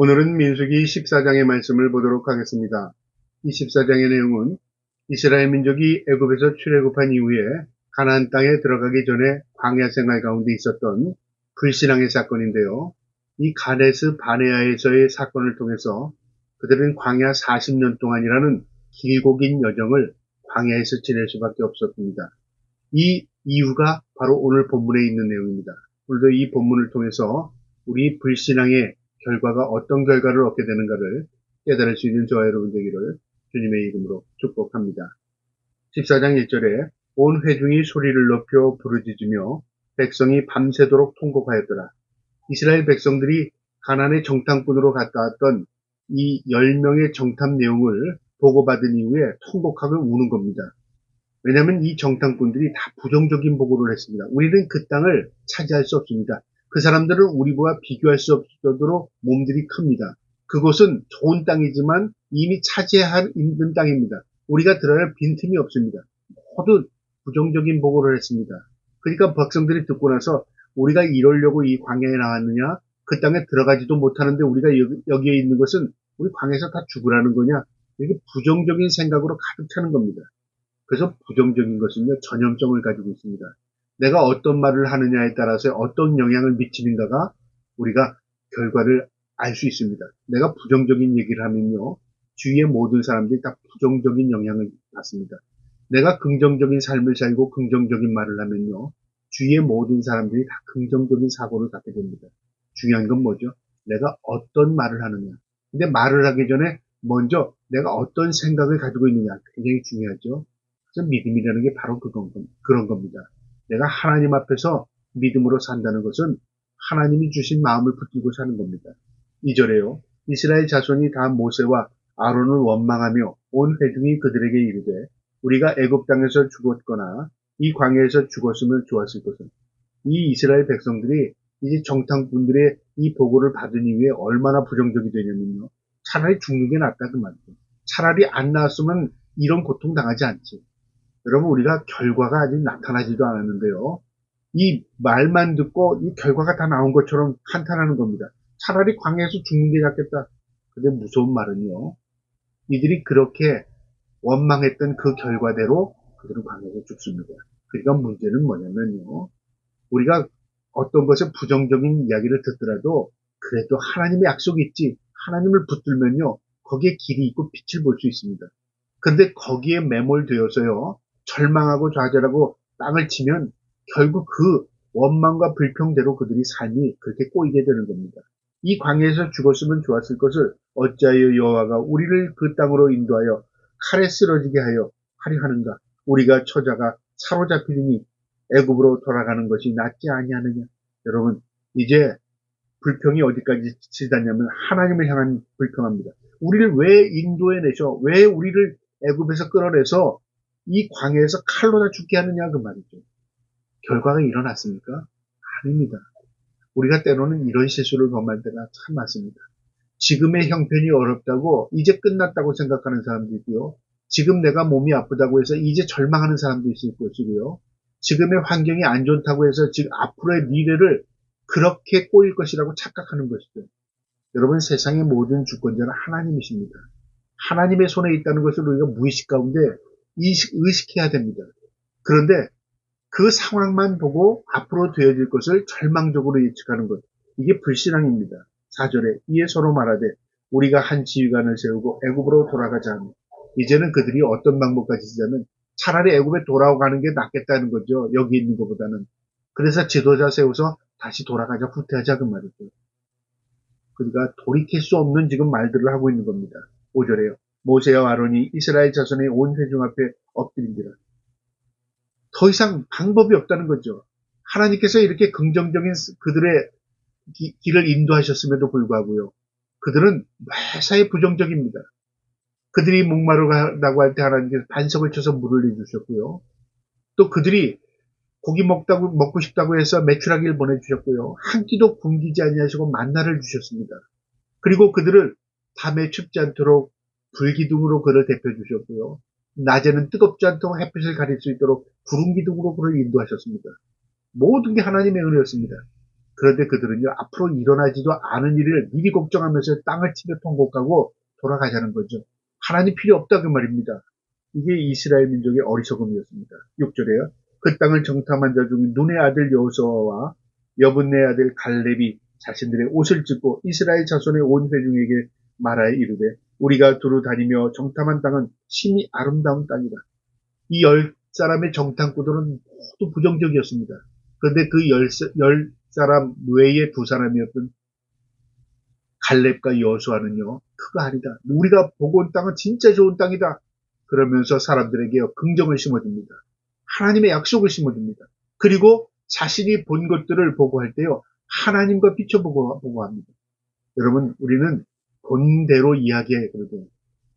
오늘은 민수기 14장의 말씀을 보도록 하겠습니다. 이 14장의 내용은 이스라엘 민족이 애굽에서 출애굽한 이후에 가나안 땅에 들어가기 전에 광야 생활 가운데 있었던 불신앙의 사건인데요. 이 가데스 바네아에서의 사건을 통해서 그들은 광야 40년 동안이라는 길고 긴 여정을 광야에서 지낼 수밖에 없었습니다. 이 이유가 바로 오늘 본문에 있는 내용입니다. 오늘도 이 본문을 통해서 우리 불신앙의 결과가 어떤 결과를 얻게 되는가를 깨달을 수 있는 저와 여러분 되기를 주님의 이름으로 축복합니다. 14장 1절에 온 회중이 소리를 높여 부르짖으며 백성이 밤새도록 통곡하였더라. 이스라엘 백성들이 가나안의 정탐꾼으로 갔다 왔던 이 10명의 정탐 내용을 보고받은 이후에 통곡하며 우는 겁니다. 왜냐하면 이 정탐꾼들이 다 부정적인 보고를 했습니다. 우리는 그 땅을 차지할 수 없습니다. 그 사람들은 우리와 비교할 수 없을 정도로 몸들이 큽니다. 그곳은 좋은 땅이지만 이미 차지할 있는 땅입니다. 우리가 들어갈 빈틈이 없습니다. 모두 부정적인 보고를 했습니다. 그러니까 백성들이 듣고 나서 우리가 이러려고 이 광야에 나왔느냐? 그 땅에 들어가지도 못하는데 우리가 여기에 있는 것은 우리 광야에서 다 죽으라는 거냐? 이게 부정적인 생각으로 가득 차는 겁니다. 그래서 부정적인 것은요, 전염성을 가지고 있습니다. 내가 어떤 말을 하느냐에 따라서 어떤 영향을 미치는가가 우리가 결과를 알 수 있습니다. 내가 부정적인 얘기를 하면요, 주위의 모든 사람들이 다 부정적인 영향을 받습니다. 내가 긍정적인 삶을 살고 긍정적인 말을 하면요, 주위의 모든 사람들이 다 긍정적인 사고를 갖게 됩니다. 중요한 건 뭐죠? 내가 어떤 말을 하느냐. 근데 말을 하기 전에 먼저 내가 어떤 생각을 가지고 있느냐, 굉장히 중요하죠. 그래서 믿음이라는 게 바로 그런 겁니다. 내가 하나님 앞에서 믿음으로 산다는 것은 하나님이 주신 마음을 붙들고 사는 겁니다. 2절에요. 이스라엘 자손이 다 모세와 아론을 원망하며 온 회중이 그들에게 이르되 우리가 애굽 땅에서 죽었거나 이 광야에서 죽었으면 좋았을 것은. 이 이스라엘 백성들이 이제 정탐꾼들의 이 보고를 받은 이후에 얼마나 부정적이 되냐면요. 차라리 죽는 게 낫다 그 말이죠. 차라리 안 나왔으면 이런 고통 당하지 않지. 여러분, 우리가 결과가 아직 나타나지도 않았는데요. 이 말만 듣고 이 결과가 다 나온 것처럼 한탄하는 겁니다. 차라리 광야에서 죽는 게 낫겠다. 근데 무서운 말은요. 이들이 그렇게 원망했던 그 결과대로 그들은 광야에서 죽습니다. 그러니까 문제는 뭐냐면요. 우리가 어떤 것에 부정적인 이야기를 듣더라도 그래도 하나님의 약속이 있지. 하나님을 붙들면요. 거기에 길이 있고 빛을 볼 수 있습니다. 그런데 거기에 매몰되어서요. 절망하고 좌절하고 땅을 치면 결국 그 원망과 불평대로 그들이 삶이 그렇게 꼬이게 되는 겁니다. 이 광야에서 죽었으면 좋았을 것을 어찌하여 여호와가 우리를 그 땅으로 인도하여 칼에 쓰러지게 하려 하는가? 우리가 처자가 사로잡히니 애굽으로 돌아가는 것이 낫지 아니하느냐? 여러분, 이제 불평이 어디까지 치닫냐면 하나님을 향한 불평합니다. 우리를 왜 인도해 내셔? 왜 우리를 애굽에서 끌어내서 이 광야에서 칼로 다 죽게 하느냐 그 말이죠. 결과가 일어났습니까? 아닙니다. 우리가 때로는 이런 실수를 범할 때가 참 많습니다. 지금의 형편이 어렵다고 이제 끝났다고 생각하는 사람도 있고요. 지금 내가 몸이 아프다고 해서 이제 절망하는 사람도 있을 것이고요. 지금의 환경이 안 좋다고 해서 지금 앞으로의 미래를 그렇게 꼬일 것이라고 착각하는 것이죠. 여러분, 세상의 모든 주권자는 하나님이십니다. 하나님의 손에 있다는 것을 우리가 무의식 가운데 의식해야 됩니다. 그런데 그 상황만 보고 앞으로 되어질 것을 절망적으로 예측하는 것, 이게 불신앙입니다. 4절에 이에 서로 말하되 우리가 한 지휘관을 세우고 애굽으로 돌아가자 하며, 이제는 그들이 어떤 방법까지 쓰자면 차라리 애굽에 돌아가는 게 낫겠다는 거죠. 여기 있는 것보다는. 그래서 지도자 세워서 다시 돌아가자, 후퇴하자 그 말이죠. 그러니까 돌이킬 수 없는 지금 말들을 하고 있는 겁니다. 5절에요. 모세와 아론이 이스라엘 자손의 온 회중 앞에 엎드린지라. 더 이상 방법이 없다는 거죠. 하나님께서 이렇게 긍정적인 그들의 길을 인도하셨음에도 불구하고요. 그들은 매사에 부정적입니다. 그들이 목마르다고 할 때 하나님께서 반석을 쳐서 물을 내주셨고요. 또 그들이 고기 먹고 싶다고 해서 메추라기를 보내주셨고요. 한 끼도 굶기지 아니하시고 만나를 주셨습니다. 그리고 그들을 밤에 춥지 않도록 불기둥으로 그를 대표주셨고요. 낮에는 뜨겁지 않도록 햇빛을 가릴 수 있도록 구름 기둥으로 그를 인도하셨습니다. 모든 게 하나님의 은혜였습니다. 그런데 그들은요, 앞으로 일어나지도 않은 일을 미리 걱정하면서 땅을 치며 통곡하고 돌아가자는 거죠. 하나님 필요 없다 그 말입니다. 이게 이스라엘 민족의 어리석음이었습니다. 6절에요. 그 땅을 정탐한 자 중 눈의 아들 여호수아와 여분네 아들 갈렙이 자신들의 옷을 찢고 이스라엘 자손의 온 회중에게 말하여 이르되 우리가 두루 다니며 정탐한 땅은 심히 아름다운 땅이다. 이 10사람의 정탐꾼들은 모두 부정적이었습니다. 그런데 그 10사람 외에 2사람이었던 갈렙과 여호수아는요, 그거 아니다. 우리가 보고 온 땅은 진짜 좋은 땅이다. 그러면서 사람들에게 긍정을 심어줍니다. 하나님의 약속을 심어줍니다. 그리고 자신이 본 것들을 보고할 때요, 하나님과 비춰보고 합니다. 여러분, 우리는 본 대로 이야기해, 그러고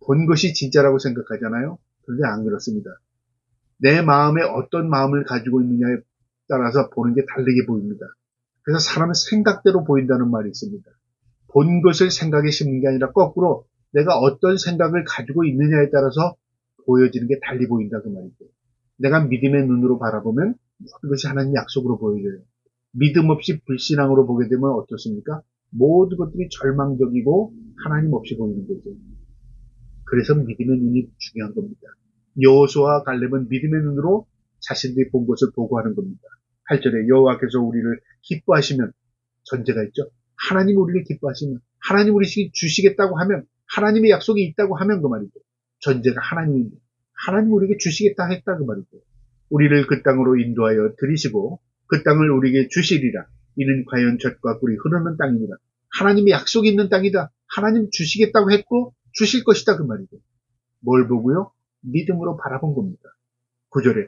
본 것이 진짜라고 생각하잖아요. 그런데 안 그렇습니다. 내 마음에 어떤 마음을 가지고 있느냐에 따라서 보는 게 다르게 보입니다. 그래서 사람은 생각대로 보인다는 말이 있습니다. 본 것을 생각에 심는 게 아니라 거꾸로 내가 어떤 생각을 가지고 있느냐에 따라서 보여지는 게 달리 보인다 그 말이죠. 내가 믿음의 눈으로 바라보면 모든 것이 하나님 약속으로 보여져요. 믿음 없이 불신앙으로 보게 되면 어떻습니까? 모든 것들이 절망적이고 하나님 없이 보이는 거죠. 그래서 믿음의 눈이 중요한 겁니다. 여호수아와 갈렙은 믿음의 눈으로 자신들이 본 것을 보고하는 겁니다. 8절에 여호와께서 우리를 기뻐하시면 전제가 있죠. 하나님 우리를 기뻐하시면 하나님 우리 주시겠다고 하면 하나님의 약속이 있다고 하면 그 말이죠. 전제가 하나님입니다. 하나님 우리에게 주시겠다 했다 그 말이죠. 우리를 그 땅으로 인도하여 들이시고 그 땅을 우리에게 주시리라. 이는 과연 젖과 꿀이 흐르는 땅이니라. 하나님의 약속이 있는 땅이다. 하나님 주시겠다고 했고 주실 것이다 그 말이죠. 뭘 보고요? 믿음으로 바라본 겁니다. 9절에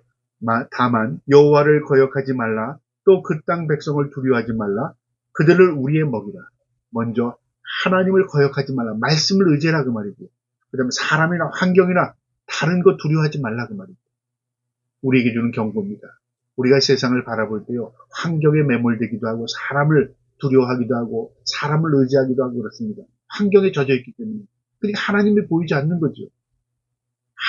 다만 여호와를 거역하지 말라. 또 그 땅 백성을 두려워하지 말라. 그들을 우리의 먹이라. 먼저 하나님을 거역하지 말라. 말씀을 의지해라 그 말이고, 그 다음에 사람이나 환경이나 다른 것 두려워하지 말라 그 말이고, 우리에게 주는 경고입니다. 우리가 세상을 바라볼 때요, 환경에 매몰되기도 하고 사람을 두려워하기도 하고 사람을 의지하기도 하고 그렇습니다. 환경에 젖어 있기 때문에. 그러니까 하나님이 보이지 않는 거죠.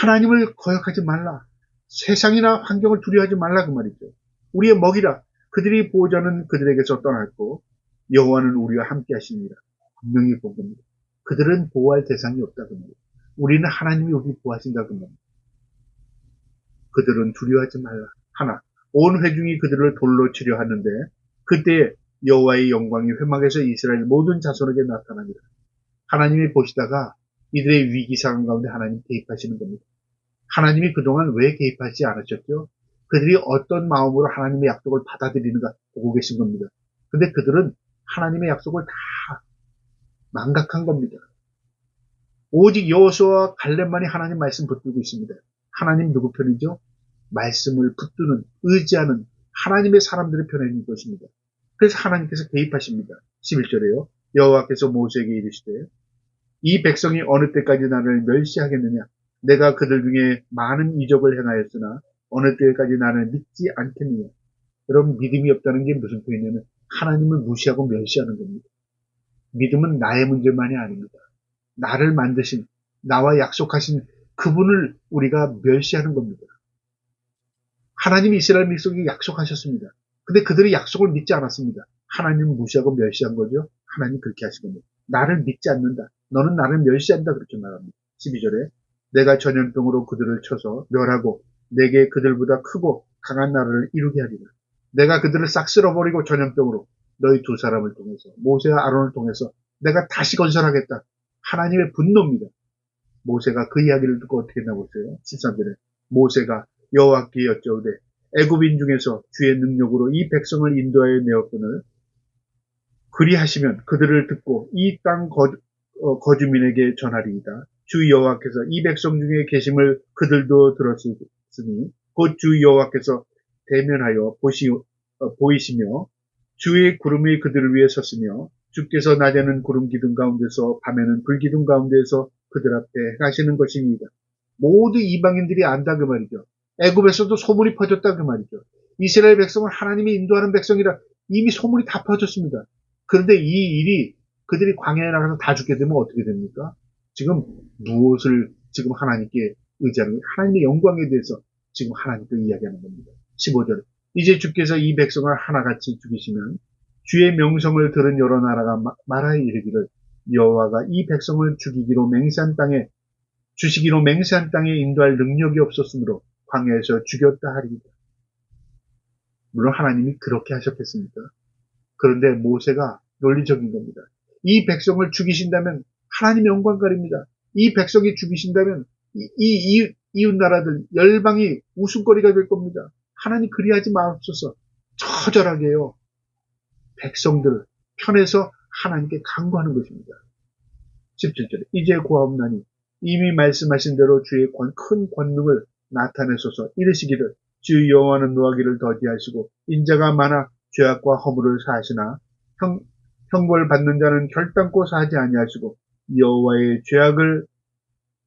하나님을 거역하지 말라. 세상이나 환경을 두려워하지 말라 그 말이죠. 우리의 먹이라. 그들이 보호자는 그들에게서 떠났고 여호와는 우리와 함께 하시니라. 분명히 본 겁니다. 그들은 보호할 대상이 없다 그 말이에요. 우리는 하나님이 우리를 보호하신다 그 말이에요. 그들은 두려워하지 말라. 하나, 온 회중이 그들을 돌로 치려 하는데 그때 여호와의 영광이 회막에서 이스라엘 모든 자손에게 나타나니라. 하나님이 보시다가 이들의 위기 상황 가운데 하나님 개입하시는 겁니다. 하나님이 그동안 왜 개입하지 않으셨죠? 그들이 어떤 마음으로 하나님의 약속을 받아들이는가 보고 계신 겁니다. 근데 그들은 하나님의 약속을 다 망각한 겁니다. 오직 여호수아와 갈렙만이 하나님 말씀 붙들고 있습니다. 하나님 누구 편이죠? 말씀을 붙드는, 의지하는 하나님의 사람들의 편에 있는 것입니다. 그래서 하나님께서 개입하십니다. 11절에요. 여호와께서 모세에게 이르시되 이 백성이 어느 때까지 나를 멸시하겠느냐? 내가 그들 중에 많은 이적을 행하였으나 어느 때까지 나를 믿지 않겠느냐? 여러분, 믿음이 없다는 게 무슨 표현이냐면 하나님을 무시하고 멸시하는 겁니다. 믿음은 나의 문제만이 아닙니다. 나를 만드신, 나와 약속하신 그분을 우리가 멸시하는 겁니다. 하나님이 이스라엘 민족에게 약속하셨습니다. 근데 그들이 약속을 믿지 않았습니다. 하나님을 무시하고 멸시한 거죠. 하나님 그렇게 하신 겁니다. 나를 믿지 않는다. 너는 나를 멸시한다. 그렇게 말합니다. 12절에 내가 전염병으로 그들을 쳐서 멸하고 내게 그들보다 크고 강한 나라를 이루게 하리라. 내가 그들을 싹 쓸어버리고 전염병으로 너희 2사람을 통해서 모세와 아론을 통해서 내가 다시 건설하겠다. 하나님의 분노입니다. 모세가 그 이야기를 듣고 어떻게 했나 보세요. 13절에 모세가 여호와께 여짜오되 애굽인 중에서 주의 능력으로 이 백성을 인도하여 내었거늘 그리하시면 그들을 듣고 이 땅 거주민에게 전하리이다. 주 여호와께서 이 백성 중에 계심을 그들도 들었으니 곧 주 여호와께서 대면하여 보이시며 주의 구름이 그들을 위해 섰으며 주께서 낮에는 구름 기둥 가운데서 밤에는 불 기둥 가운데서 그들 앞에 행하시는 것입니다. 모두 이방인들이 안다 그 말이죠. 애굽에서도 소문이 퍼졌다 그 말이죠. 이스라엘 백성은 하나님이 인도하는 백성이라 이미 소문이 다 퍼졌습니다. 그런데 이 일이 그들이 광야에 나가서 다 죽게 되면 어떻게 됩니까? 지금 무엇을 지금 하나님께 의지하는 거예요? 하나님의 영광에 대해서 지금 하나님께 이야기하는 겁니다. 15절 이제 주께서 이 백성을 하나같이 죽이시면 주의 명성을 들은 여러 나라가 말하여 이르기를 여호와가 이 백성을 주시기로 맹세한 땅에 인도할 능력이 없었으므로 광야에서 죽였다 하리이다. 물론 하나님이 그렇게 하셨겠습니까? 그런데 모세가 논리적인 겁니다. 이 백성을 죽이신다면 하나님의 영광 가립니다. 이 백성이 죽이신다면 이웃 나라들 열방이 웃음거리가 될 겁니다. 하나님 그리하지 마옵소서. 처절하게요. 백성들 편에서 하나님께 간구하는 것입니다. 17절에 이제 고하옵나니 이미 말씀하신 대로 주의 큰 권능을 나타내소서. 이르시기를 주 여호와는 노하기를 더디하시고 인자가 많아 죄악과 허물을 사하시나 형벌 받는 자는 결단코 사하지 아니하시고 여호와의 죄악을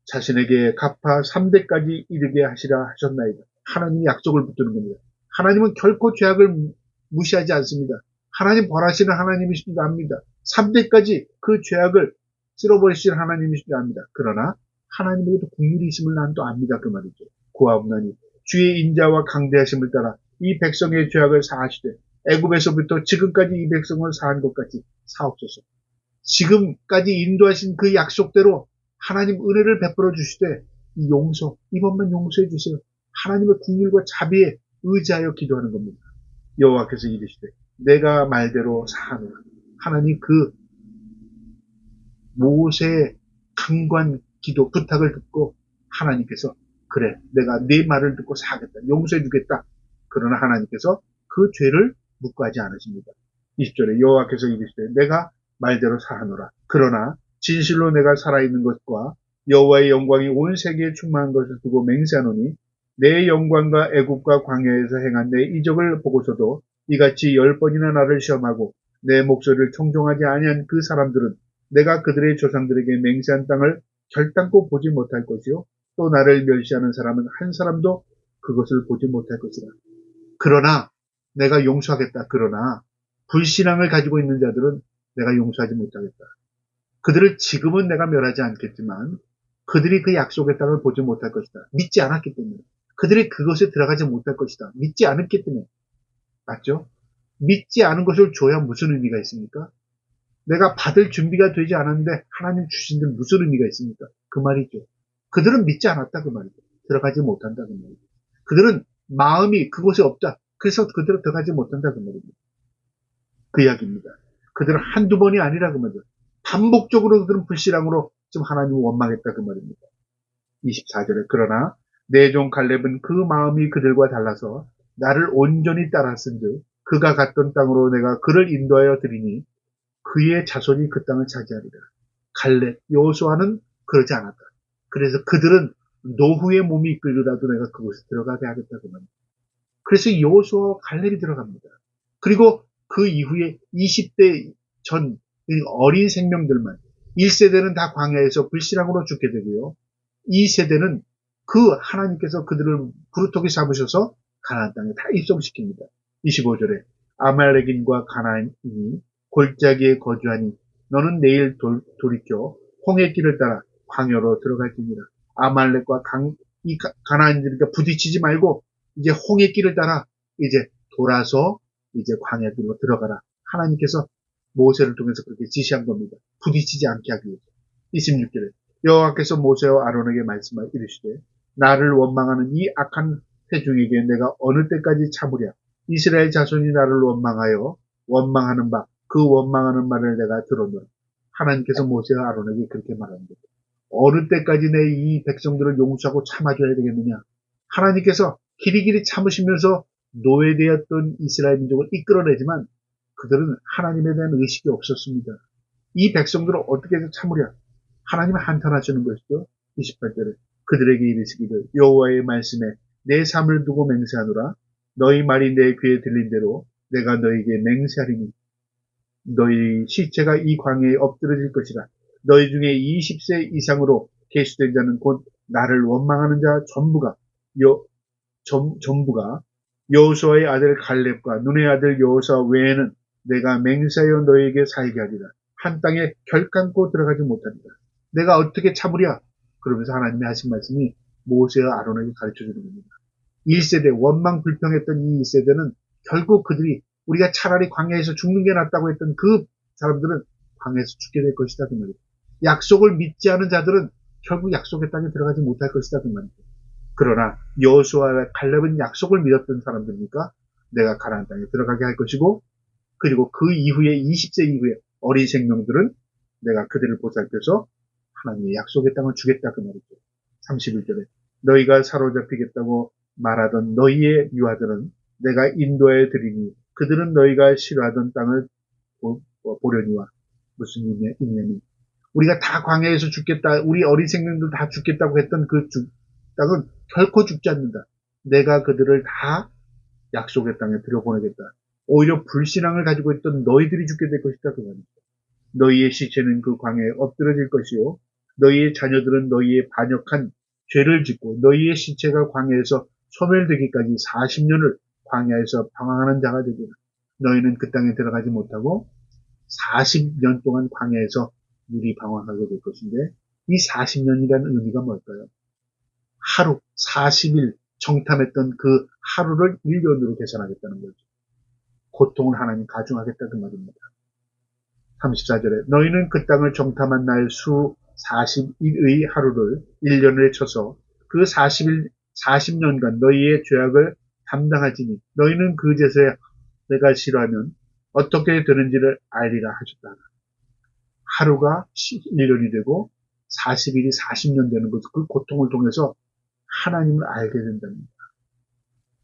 자신에게 갚아 3대까지 이르게 하시라 하셨나이다. 하나님이 약속을 붙드는 겁니다. 하나님은 결코 죄악을 무시하지 않습니다. 하나님 벌하시는 하나님이시기도 합니다. 3대까지 그 죄악을 쓸어버리시는 하나님이시기도 합니다. 그러나 하나님에게도 긍휼이 있음을 난 또 압니다. 그 말이죠. 고하옵나니 주의 인자와 강대하심을 따라 이 백성의 죄악을 사하시되 애굽에서부터 지금까지 이 백성을 사한 것 같이 사옵소서. 지금까지 인도하신 그 약속대로 하나님 은혜를 베풀어 주시되 이 이번만 용서해 주세요. 하나님의 긍휼과 자비에 의지하여 기도하는 겁니다. 여호와께서 이르시되 내가 말대로 사하노라. 하나님 그 모세의 강관 기도 부탁을 듣고 하나님께서 그래 내가 네 말을 듣고 사겠다. 용서해 주겠다. 그러나 하나님께서 그 죄를 묵과하지 않으십니다. 20절에 여호와께서 이르시되 내가 말대로 사하노라. 그러나 진실로 내가 살아있는 것과 여호와의 영광이 온 세계에 충만한 것을 두고 맹세하노니 내 영광과 애굽과 광야에서 행한 내 이적을 보고서도 이같이 10번이나 나를 시험하고 내 목소리를 청종하지 아니한 그 사람들은 내가 그들의 조상들에게 맹세한 땅을 결단코 보지 못할 것이요 또 나를 멸시하는 사람은 한 사람도 그것을 보지 못할 것이라. 그러나 내가 용서하겠다. 그러나 불신앙을 가지고 있는 자들은 내가 용서하지 못하겠다. 그들을 지금은 내가 멸하지 않겠지만 그들이 그 약속의 땅을 보지 못할 것이다. 믿지 않았기 때문에. 그들이 그것에 들어가지 못할 것이다. 믿지 않았기 때문에. 맞죠? 믿지 않은 것을 줘야 무슨 의미가 있습니까? 내가 받을 준비가 되지 않았는데 하나님 주신 데 무슨 의미가 있습니까? 그 말이죠. 그들은 믿지 않았다 그 말이죠. 들어가지 못한다 그 말이죠. 그들은 마음이 그곳에 없다. 그래서 그들은 들어가지 못한다 그 말입니다. 그 이야기입니다. 그들은 한두 번이 아니라 그 말이죠. 반복적으로 그들은 불신앙으로 지금 하나님을 원망했다 그 말입니다. 24절에 그러나 내 종 갈렙은 그 마음이 그들과 달라서 나를 온전히 따랐은즉 그가 갔던 땅으로 내가 그를 인도하여 드리니 그의 자손이 그 땅을 차지하리라. 갈렙, 여호수아는 그러지 않았다. 그래서 그들은 노후의 몸이 이끌고라도 내가 그곳에 들어가게 하겠다 그 말입니다. 그래서 여호수아와 갈렙이 들어갑니다. 그리고 그 이후에 20대 전 어린 생명들만 1세대는 다 광야에서 불신앙으로 죽게 되고요. 2세대는 그 하나님께서 그들을 부르토기 잡으셔서 가나안 땅에 다 입성시킵니다. 25절에 아말렉인과 가나안인이 골짜기에 거주하니 너는 내일 돌이켜 홍해 길을 따라 광야로 들어갈지니라. 아말렉과 가나안인들과 부딪히지 말고 이제 홍해 길을 따라 이제 돌아서 이제 광야 길로 들어가라. 하나님께서 모세를 통해서 그렇게 지시한 겁니다. 부딪히지 않게 하기 위해서. 26절에 여호와께서 모세와 아론에게 말씀하여 이르시되 나를 원망하는 이 악한 회중에게 내가 어느 때까지 참으랴. 이스라엘 자손이 나를 원망하는 바 그 원망하는 말을 내가 들었노라. 하나님께서 모세와 아론에게 그렇게 말합니다. 어느 때까지 내 이 백성들을 용서하고 참아줘야 되겠느냐. 하나님께서 길이길이 참으시면서 노예되었던 이스라엘 민족을 이끌어내지만 그들은 하나님에 대한 의식이 없었습니다. 이 백성들을 어떻게 해서 참으랴. 하나님은 한탄하시는 것이죠. 28절에 그들에게 이르시기를 여호와의 말씀에 내 삶을 두고 맹세하노라. 너희 말이 내 귀에 들린 대로 내가 너희에게 맹세하리니 너희 시체가 이 광야에 엎드러질 것이라. 너희 중에 20세 이상으로 계수된 자는 곧 나를 원망하는 자 전부가 여호수아의 아들 갈렙과 눈의 아들 여호수아 외에는 내가 맹세하여 너희에게 살게 하리라. 한 땅에 결단코 들어가지 못하리라. 내가 어떻게 참으랴? 그러면서 하나님이 하신 말씀이 모세와 아론에게 가르쳐주는 겁니다. 1세대 원망 불평했던 이 1세대는 결국 그들이 우리가 차라리 광야에서 죽는 게 낫다고 했던 그 사람들은 광야에서 죽게 될 것이다 그 말이죠. 약속을 믿지 않은 자들은 결국 약속의 땅에 들어가지 못할 것이다 그 말이죠. 그러나 여호수아와 갈렙은 약속을 믿었던 사람들이니까 내가 가나안 땅에 들어가게 할 것이고, 그리고 그 이후에 20세 이후에 어린 생명들은 내가 그들을 보살펴서 하나님의 약속의 땅을 주겠다 그 말이죠. 31절에 너희가 사로잡히겠다고 말하던 너희의 유아들은 내가 인도하여 드리니 그들은 너희가 싫어하던 땅을 보려니와. 무슨 의미냐면 우리가 다 광야에서 죽겠다, 우리 어린 생명들 다 죽겠다고 했던 그 땅은 결코 죽지 않는다. 내가 그들을 다 약속의 땅에 들여보내겠다. 오히려 불신앙을 가지고 있던 너희들이 죽게 될 것이다 그 말이죠. 너희의 시체는 그 광야에 엎드러질 것이요 너희의 자녀들은 너희의 반역한 죄를 짓고 너희의 시체가 광야에서 소멸되기까지 40년을 광야에서 방황하는 자가 되리라. 너희는 그 땅에 들어가지 못하고 40년 동안 광야에서 누리 방황하게 될 것인데, 이 40년이라는 의미가 뭘까요? 하루 40일 정탐했던 그 하루를 1년으로 계산하겠다는 거죠. 고통을 하나님 가중하겠다 그 말입니다. 34절에 너희는 그 땅을 정탐한 날 수 40일의 하루를 1년에 쳐서 그 40년간 너희의 죄악을 담당하지니 너희는 그 죄에 내가 싫어하면 어떻게 되는지를 알리라 하셨다. 하루가 1년이 되고 40일이 40년 되는 것, 그 고통을 통해서 하나님을 알게 된답니다.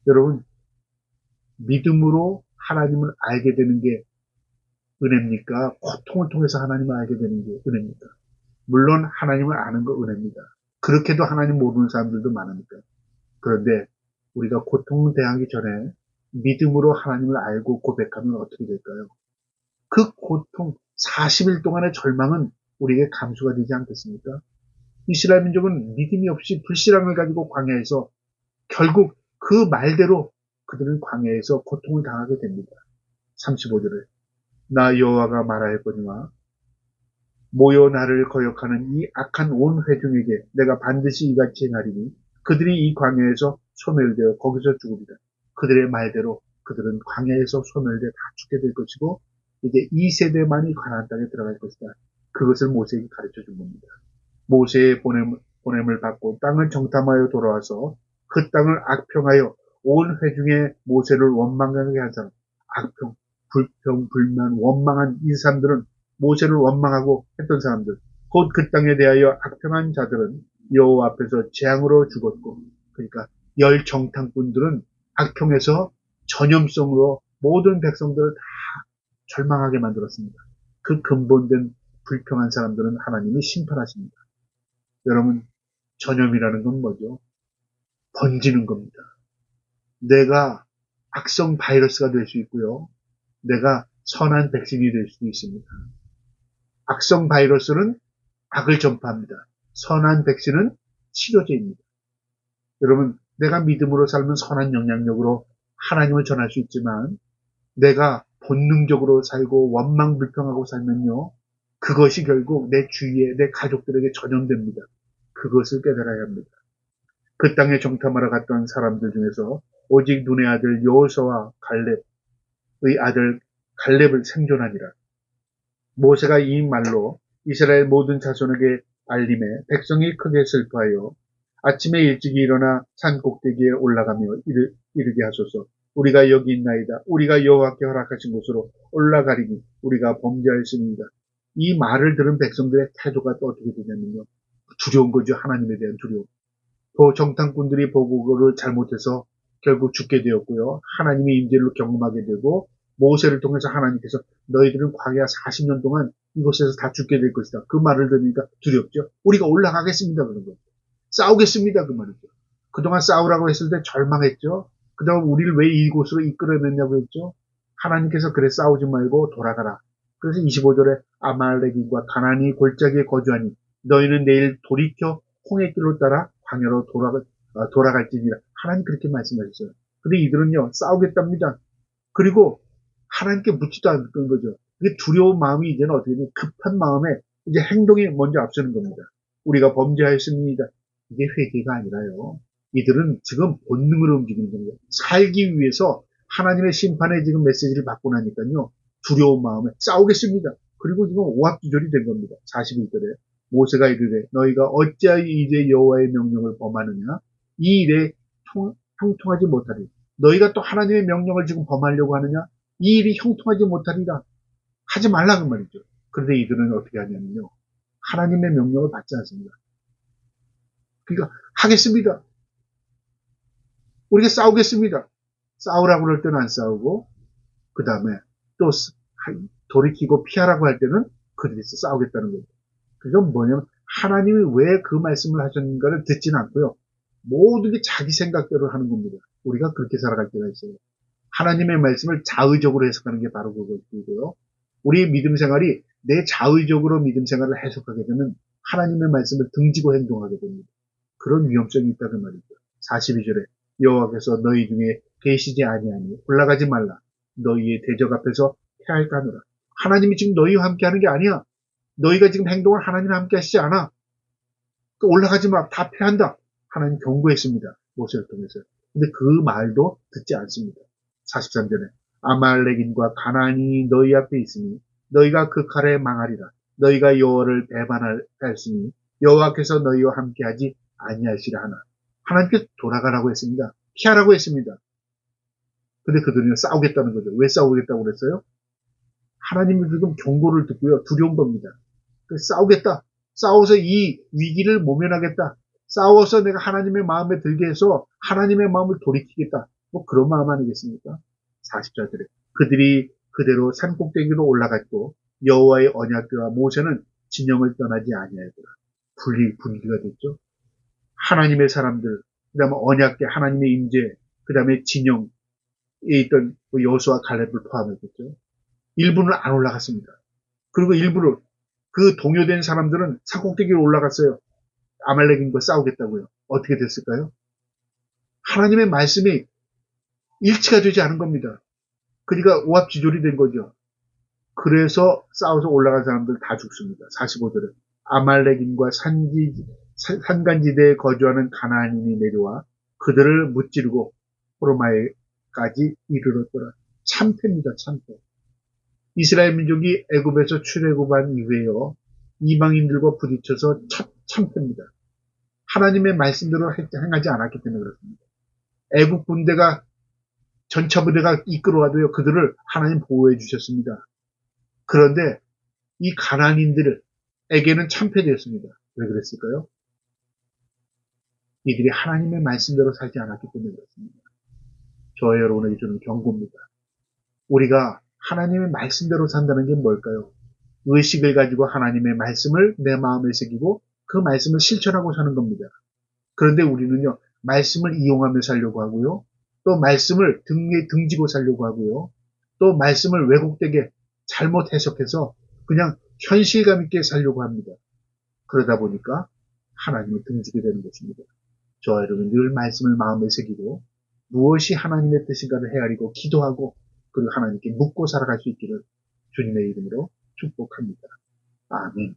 여러분, 믿음으로 하나님을 알게 되는 게 은혜입니까? 고통을 통해서 하나님을 알게 되는 게 은혜입니까? 물론 하나님을 아는 거 은혜입니다. 그렇게도 하나님 모르는 사람들도 많으니까. 그런데 우리가 고통을 대하기 전에 믿음으로 하나님을 알고 고백하면 어떻게 될까요? 그 고통, 40일 동안의 절망은 우리에게 감수가 되지 않겠습니까? 이스라엘 민족은 믿음이 없이 불신앙을 가지고 광야에서 결국 그 말대로 그들은 광야에서 고통을 당하게 됩니다. 35절에 나 여호와가 말하였거니와 모여 나를 거역하는 이 악한 온 회중에게 내가 반드시 이같이 행하리니 그들이 이 광야에서 소멸되어 거기서 죽으리라. 그들의 말대로 그들은 광야에서 소멸되어 다 죽게 될 것이고 이제 2세대만이 가나안 땅에 들어갈 것이다. 그것을 모세에게 가르쳐 준 겁니다. 모세의 보냄을 받고 땅을 정탐하여 돌아와서 그 땅을 악평하여 온 회중의 모세를 원망하게 한 사람, 악평, 불평, 불만, 원망한 이 사람들은 모세를 원망하고 했던 사람들, 곧 그 땅에 대하여 악평한 자들은 여호와 앞에서 재앙으로 죽었고, 그러니까 열 정탐꾼들은 악평에서 전염성으로 모든 백성들을 다 절망하게 만들었습니다. 그 근본된 불평한 사람들은 하나님이 심판하십니다. 여러분, 전염이라는 건 뭐죠? 번지는 겁니다. 내가 악성 바이러스가 될 수 있고요. 내가 선한 백신이 될 수도 있습니다. 악성 바이러스는 악을 전파합니다. 선한 백신은 치료제입니다. 여러분, 내가 믿음으로 살면 선한 영향력으로 하나님을 전할 수 있지만 내가 본능적으로 살고 원망 불평하고 살면요. 그것이 결국 내 주위에 내 가족들에게 전염됩니다. 그것을 깨달아야 합니다. 그 땅에 정탐하러 갔던 사람들 중에서 오직 눈의 아들 여호수아와 갈렙의 아들 갈렙을 생존하니라. 모세가 이 말로 이스라엘 모든 자손에게 알림해 백성이 크게 슬퍼하여 아침에 일찍이 일어나 산 꼭대기에 올라가며 이르게 하소서. 우리가 여기 있나이다. 우리가 여호와께 허락하신 곳으로 올라가리니 우리가 범죄하였습니다. 이 말을 들은 백성들의 태도가 또 어떻게 되냐면요. 두려운 거죠. 하나님에 대한 두려움. 또 정탐꾼들이 보고를 잘못해서 결국 죽게 되었고요. 하나님의 임재를 경험하게 되고 모세를 통해서 하나님께서 너희들은 광야 40년 동안 이곳에서 다 죽게 될 것이다. 그 말을 들으니까 두렵죠. 우리가 올라가겠습니다. 그런 거죠. 싸우겠습니다. 그 말이죠. 그동안 싸우라고 했을 때 절망했죠. 그동안 우리를 왜 이곳으로 이끌어냈냐고 했죠. 하나님께서 그래 싸우지 말고 돌아가라. 그래서 25절에 아말렉인과 가나안이 골짜기에 거주하니 너희는 내일 돌이켜 홍해 길로 따라 광야로 돌아갈지니라. 하나님 그렇게 말씀하셨어요. 근데 이들은요 싸우겠답니다. 그리고 하나님께 묻지도 않은 거죠. 이게 두려운 마음이 이제는 어떻게 되냐, 급한 마음에 이제 행동이 먼저 앞서는 겁니다. 우리가 범죄하였습니다. 이게 회개가 아니라요. 이들은 지금 본능으로 움직이는 겁니다. 살기 위해서 하나님의 심판의 지금 메시지를 받고 나니까요. 두려운 마음에 싸우겠습니다. 그리고 지금 오합지졸이 된 겁니다. 41절에 모세가 이르되 너희가 어찌하여 이제 여호와의 명령을 범하느냐 이 일에 형통하지 못하리. 너희가 또 하나님의 명령을 지금 범하려고 하느냐 이 일이 형통하지 못하리라. 하지 말라 그 말이죠. 그런데 이들은 어떻게 하냐면요. 하나님의 명령을 받지 않습니다. 그러니까 하겠습니다. 우리가 싸우겠습니다. 싸우라고 그럴 때는 안 싸우고 그 다음에 또 돌이키고 피하라고 할 때는 그들이서 싸우겠다는 거죠. 그건 뭐냐면 하나님이 왜 그 말씀을 하셨는가를 듣지는 않고요. 모든 게 자기 생각대로 하는 겁니다. 우리가 그렇게 살아갈 때가 있어요. 하나님의 말씀을 자의적으로 해석하는 게 바로 그것이고요. 우리의 믿음 생활이 내 자의적으로 믿음 생활을 해석하게 되면 하나님의 말씀을 등지고 행동하게 됩니다. 그런 위험성이 있다는 말이죠. 42절에 여호와께서 너희 중에 계시지 아니하니 올라가지 말라. 너희의 대적 앞에서 패할까 하노라. 하나님이 지금 너희와 함께 하는 게 아니야. 너희가 지금 행동을 하나님과 함께 하시지 않아. 올라가지 마. 다 패한다. 하나님 경고했습니다. 모세를 통해서. 근데 그 말도 듣지 않습니다. 43절에 아말렉인과 가나안이 너희 앞에 있으니 너희가 그 칼에 망하리라. 너희가 여호와를 배반하였으니 여호와께서 너희와 함께하지 아니하시라 하나. 하나님께 돌아가라고 했습니다. 피하라고 했습니다. 근데 그들은 싸우겠다는 거죠. 왜 싸우겠다고 그랬어요? 하나님이 지금 경고를 듣고요. 두려운 겁니다. 싸우겠다. 싸워서 이 위기를 모면하겠다. 싸워서 내가 하나님의 마음에 들게 해서 하나님의 마음을 돌이키겠다. 뭐 그런 마음 아니겠습니까? 40절에 그들이 그대로 산꼭대기로 올라갔고 여호와의 언약궤와 모세는 진영을 떠나지 아니하였더라. 분리가 됐죠. 하나님의 사람들, 그 다음에 언약궤, 하나님의 임재, 그 다음에 진영에 있던 여호수아 갈렙을 포함했겠죠. 일부는 안 올라갔습니다. 그리고 일부를 그 동요된 사람들은 산꼭대기로 올라갔어요. 아말렉인과 싸우겠다고요. 어떻게 됐을까요? 하나님의 말씀이 일치가 되지 않은 겁니다. 그러니까 오합지졸이 된 거죠. 그래서 싸워서 올라간 사람들 다 죽습니다. 45절에 아말렉인과 산간지대에 거주하는 가나안인이 내려와 그들을 무찌르고 호르마에까지 이르렀더라. 참패입니다. 참패. 이스라엘 민족이 애굽에서 출애굽한 이후에요. 이방인들과 부딪혀서 참패입니다. 하나님의 말씀대로 행하지 않았기 때문에 그렇습니다. 애국 군대가 전차 부대가 이끌어와도요. 그들을 하나님 보호해 주셨습니다. 그런데 이 가나안인들에게는 참패되었습니다. 왜 그랬을까요? 이들이 하나님의 말씀대로 살지 않았기 때문에 그렇습니다. 저와 여러분에게 주는 경고입니다. 우리가 하나님의 말씀대로 산다는 게 뭘까요? 의식을 가지고 하나님의 말씀을 내 마음에 새기고 그 말씀을 실천하고 사는 겁니다. 그런데 우리는요, 말씀을 이용하며 살려고 하고요, 또 말씀을 등에 등지고 살려고 하고요, 또 말씀을 왜곡되게 잘못 해석해서 그냥 현실감 있게 살려고 합니다. 그러다 보니까 하나님을 등지게 되는 것입니다. 저와 여러분 늘 말씀을 마음에 새기고 무엇이 하나님의 뜻인가를 헤아리고 기도하고 그리고 하나님께 묻고 살아갈 수 있기를 주님의 이름으로 축복합니다. 아멘.